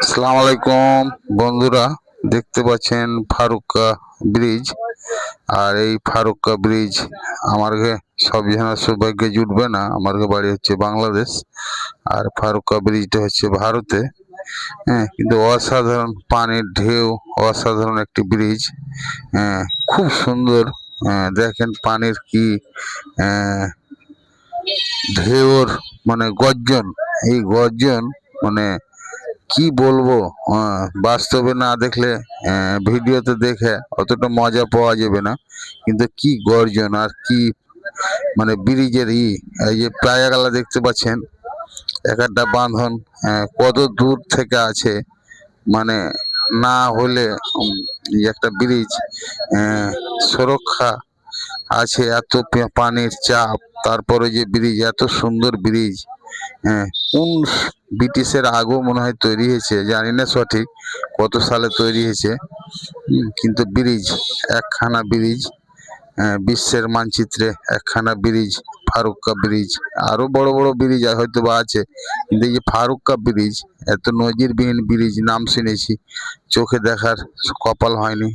আসসালামু আলাইকুম বন্ধুরা, দেখতে পাচ্ছেন ফারুক্কা ব্রিজ। আর এই ফারুক্কা ব্রিজ আমার সব জনের সৌভাগ্যে জুটবে না। আমার বাড়ি হচ্ছে বাংলাদেশ, আর ফারুক্কা ব্রিজটা হচ্ছে ভারতে। হ্যাঁ, কিন্তু অসাধারণ পানির ঢেউ, অসাধারণ একটি ব্রিজ। হ্যাঁ, খুব সুন্দর। দেখেন পানির কি আহ, ঢেউর মানে গর্জন, এই গর্জন মানে কি বলবো। বাস্তবে না দেখলে, ভিডিওতে দেখে অতটা মজা পাওয়া যাবে না। কিন্তু কি গর্জন আর কি মানে ব্রিজের এই যে প্লায়াগালা দেখতে পাচ্ছেন, এক একটা বাঁধন কত দূর থেকে আছে। মানে না হলে এই একটা ব্রিজ সুরক্ষা আছে, এত পানির চাপ, তারপরে যে ব্রিজ, এত সুন্দর ব্রিজ। কোন ব্রিটিশের আগেও মনে হয় তৈরি হয়েছে, জানি না সঠিক কত সালে তৈরি হয়েছে। কিন্তু ব্রিজ, একখানা ব্রিজ, বিশ্বের মানচিত্রে একখানা ব্রিজ, ফারুক্কা ব্রিজ। আরো বড় বড় ব্রিজ হয়তো বা আছে, কিন্তু এই যে ফারুক্কা ব্রিজ, এত নজিরবিহীন ব্রিজ, নাম শুনেছি, চোখে দেখার কপাল হয়নি।